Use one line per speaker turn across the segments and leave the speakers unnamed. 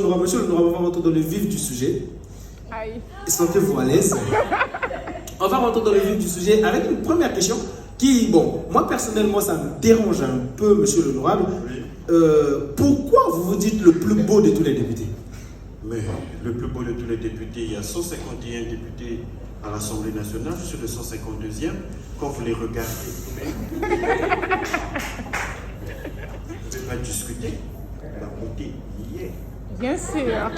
Monsieur l'honorable, on va rentrer dans le vif du sujet.
Aïe.
Sentez-vous à l'aise. On va rentrer dans le vif du sujet avec une première question qui, bon, moi personnellement, ça me dérange un peu, monsieur l'honorable.
Oui.
Pourquoi vous vous dites le plus beau de tous les députés?
Mais le plus beau de tous les députés, il y a 151 députés à l'Assemblée nationale, je suis le 152e. Quand vous les regardez, vous ne pouvez pas discuter. La beauté y est.
Bien sûr.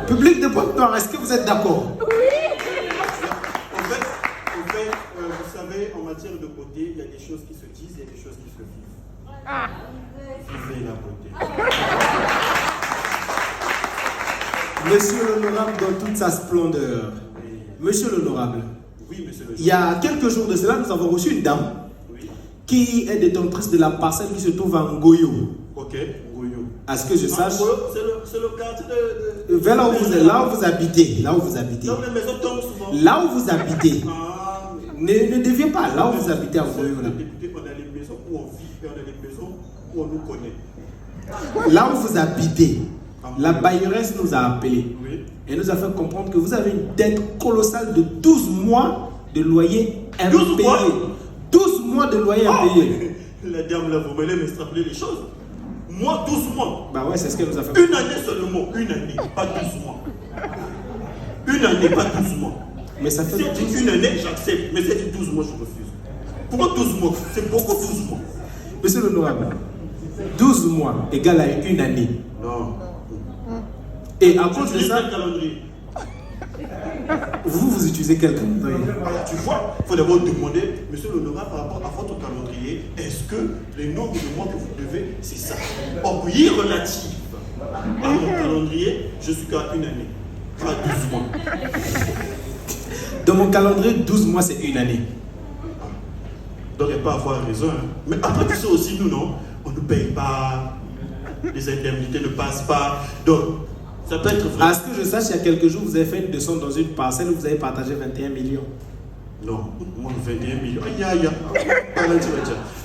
Public de Pointe-Noire, est-ce que vous êtes d'accord?
En fait, vous savez, en matière de beauté, il y a des choses qui se disent et des choses qui se vivent.
Ah.
Vivez la beauté.
Monsieur l'honorable dans toute sa splendeur.
Oui,
Monsieur l'honorable,
oui, monsieur le
il y a quelques jours de cela, nous avons reçu une dame
Oui.
qui est détentrice de la parcelle qui se trouve à Ngoyo.
Ok, Ngoyo.
À ce que je sache,
C'est le quartier de...
vers là où vous habitez, là où vous habitez,
Donc les maisons tombent souvent.
là où vous habitez,
Ah,
ne deviez pas là où vous habitez à Ngoyo.
les
Là.
députés, on a les maisons où on vit et on a les maisons où on nous connaît.
Là où vous habitez, la bailleresse nous a appelés
Oui.
et nous a fait comprendre que vous avez une dette colossale de 12 mois de loyer
12
impayé.
mois
12 mois de loyer impayé.
La dame là, vous m'allez m'extrapoler les choses. Moi, 12 mois.
Bah ouais, c'est ce qu'elle nous a fait.
Une année seulement. Une année, pas 12 mois. Une année, pas 12 mois.
Mais ça fait
Si dit une année, j'accepte. Mais c'est dit 12 mois, je refuse. Pourquoi 12 mois? C'est beaucoup 12 mois.
Monsieur l'honorable, 12 mois égale à une année.
Non.
Et à cause de
Utilisez
ça,
le calendrier.
vous utilisez quel calendrier?
Tu vois, il faut d'abord demander, monsieur l'honorable, par rapport à votre calendrier, est-ce que le nombre de mois que vous devez, c'est ça? Or, oui, relative à mon calendrier, je suis qu'à une année, pas 12 mois.
Dans mon calendrier, 12 mois, c'est une année.
Donc, il n'y a pas à avoir raison. Hein. Mais après, tu sais aussi, nous, non, on ne paye pas, les indemnités ne passent pas. Donc, ça peut être vrai.
À ce que je sache, il y a quelques jours, vous avez fait une descente dans une parcelle où vous avez partagé 21 millions.
Non, moi, 21 millions. Aïe, aïe, aïe.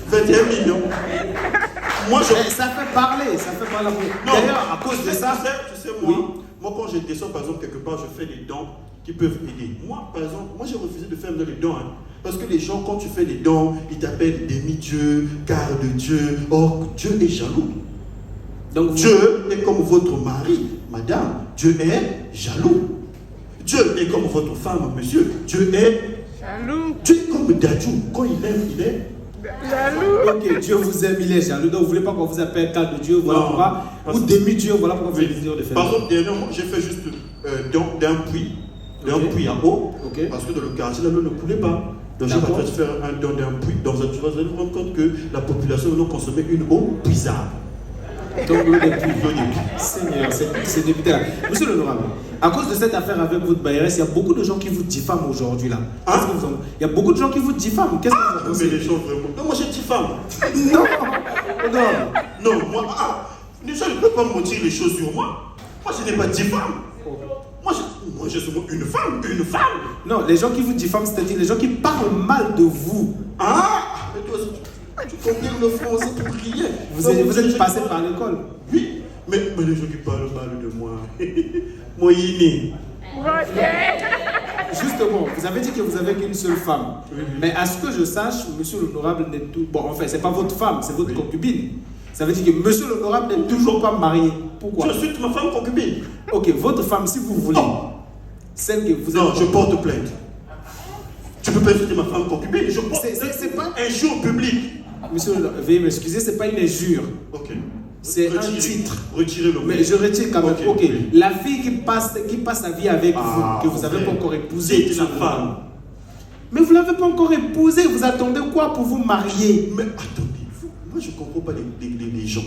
21 millions. Moi, je.
Mais ça fait parler, ça fait parler.
Non.
D'ailleurs, à cause de ça,
Tu sais, moi,
oui.
moi, quand je descends, par exemple, quelque part, je fais des dons qui peuvent aider. Moi, par exemple, moi, j'ai refusé de faire les dons. Hein, parce que les gens, quand tu fais des dons, ils t'appellent demi-dieu, quart de Dieu. Or, Dieu est jaloux.
Donc,
Dieu est comme votre mari, madame. Dieu est jaloux. Dieu est comme votre femme, monsieur. Dieu est
Jaloux.
Dieu est comme Dadjou. Quand il aime, il est.
Jaloux.
ok, Dieu vous aime, il est jaloux. Donc, vous voulez pas qu'on vous appelle quart de Dieu, voilà
Non,
pourquoi.
parce
Ou
que-
demi-dieu, voilà pourquoi vous avez décidé de faire.
Par exemple, dernièrement, j'ai fait juste don d'un puits. D'un
Ok.
puits à eau.
Ok.
Parce que dans le quartier, là, l'eau ne coulait pas. Donc, j'ai
D'accord.
pas fait faire un don d'un puits. Donc, vous allez vous rendre compte que la population va consommer une eau puisable.
Donc, l'eau des puits.
L'eau des puits.
Seigneur, c'est député-là. Monsieur l'honorable, à cause de cette affaire avec votre bailleresse, il y a beaucoup de gens qui vous diffament aujourd'hui là. Qu'est-ce que vous en- Il y a beaucoup de gens qui vous diffament. Qu'est-ce que vous en
Mais
pensez?
les gens vraiment. Non, moi j'ai dit femme.
Non, non.
Non, moi, les gens ne peuvent pas mentir les choses sur moi. Moi, je n'ai pas dit femme. Moi, je suis une femme, une femme.
Non, les gens qui vous diffament, c'est-à-dire les gens qui parlent mal de vous.
Ah, mais toi, tu comprends le français pour rien.
Vous êtes passé par l'école.
Oui, mais les gens qui parlent mal de moi. Moi, il est né.
Justement, vous avez dit que vous avez qu'une seule femme.
Oui, oui.
Mais à ce que je sache, monsieur l'honorable n'est tout. Bon, en fait, c'est pas votre femme, c'est votre
Oui.
concubine. Ça veut dire que monsieur l'honorable n'est toujours pas marié. Pourquoi?
Je suis ma femme concubine.
Ok, votre femme, si vous voulez,
Oh.
celle que vous
Non,
êtes.
je porte plainte. Tu peux pas insulter ma femme concubine. Je porte
C'est pas.
un jour public.
Monsieur, veuillez m'excuser, c'est pas une injure.
Ok.
C'est un
Retirez-
titre.
Retirez le
Mais je retire quand même.
Ok,
Ok,
oui.
la fille qui passe sa vie avec
Ah,
vous, que vous n'avez
ok.
pas encore épousée.
C'est la femme.
Mais vous l'avez pas encore épousée, vous attendez quoi pour vous marier?
Mais attendez, moi je ne comprends pas les gens.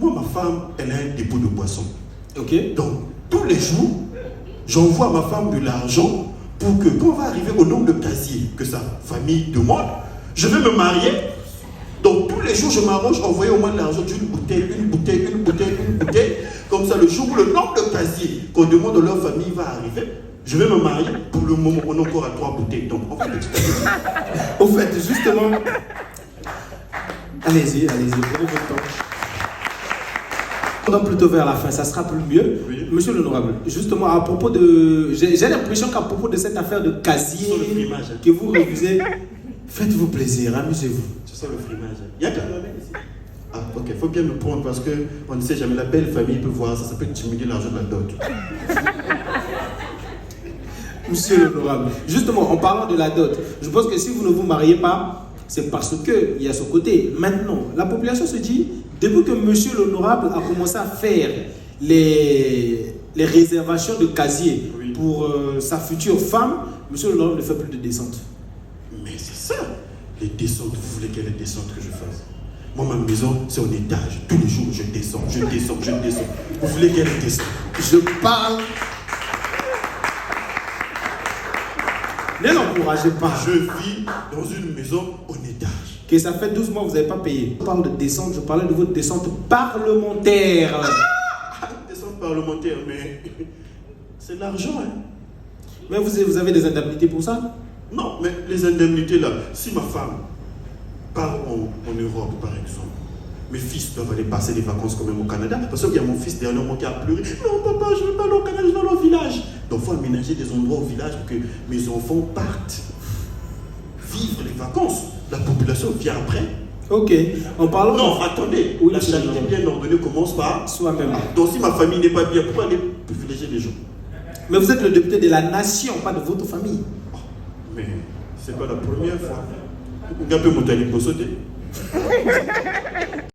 Moi, ma femme, elle a un dépôt de boisson.
Ok.
Donc, tous les jours, j'envoie à ma femme de l'argent pour que, quand on va arriver au nombre de casiers que sa famille demande, je vais me marier. Donc, tous les jours, je m'arrange à envoyer au moins de l'argent d'une bouteille, une bouteille, une bouteille, une bouteille. Comme ça, le jour où le nombre de casiers qu'on demande de leur famille va arriver, je vais me marier. Pour le moment, on est encore à 3 bouteilles. Donc, en fait, petit à petit.
Au fait, justement. Allez-y, prenez votre temps. Donc plutôt vers la fin, ça sera plus mieux.
Oui.
Monsieur l'honorable, justement à propos de... J'ai l'impression qu'à propos de cette affaire de casier
Sur le frimage, hein.
que vous refusez, faites-vous plaisir, amusez-vous.
C'est ça le frimage. Il y a qu'à ici. Ah, ok, il faut bien me prendre parce qu'on ne sait jamais, la belle famille peut voir ça, ça peut diminuer l'argent de la dot.
Monsieur l'honorable, justement en parlant de la dot, je pense que si vous ne vous mariez pas, c'est parce qu'il y a ce côté. Maintenant, la population se dit, depuis que monsieur l'honorable a commencé à faire les réservations de casier
Oui.
pour sa future femme, monsieur l'honorable ne fait plus de descente.
Mais c'est ça. Les descentes, vous voulez quelle descente que je fasse? Moi, ma maison, c'est en étage. Tous les jours, je descends. Vous voulez quelle descente?
Je parle. Ne l'encouragez pas.
Je vis dans une maison en étage.
Que ça fait 12 mois que vous n'avez pas payé. Je parle de descente, je parlais de votre descente parlementaire.
Descente parlementaire, mais c'est l'argent, hein.
Mais vous avez des indemnités pour ça?
Non, mais les indemnités là, si ma femme part en Europe par exemple, mes fils doivent aller passer des vacances quand même au Canada, parce qu'il y a mon fils dernièrement qui a pleuré. Non papa, je ne veux pas aller au Canada, je veux aller au village. Donc il faut aménager des endroits au village pour que mes enfants partent vivre les vacances. La population vient après.
Ok, en parlant...
Non, attendez,
Oui,
la
c'est
charité
vrai.
bien ordonnée commence par
Soi-même.
Donc si ma famille n'est pas bien, pourquoi aller privilégier les gens?
Mais vous êtes le député de la nation, pas de votre famille.
Mais c'est pas la première fois. Un peu mon talib sauter.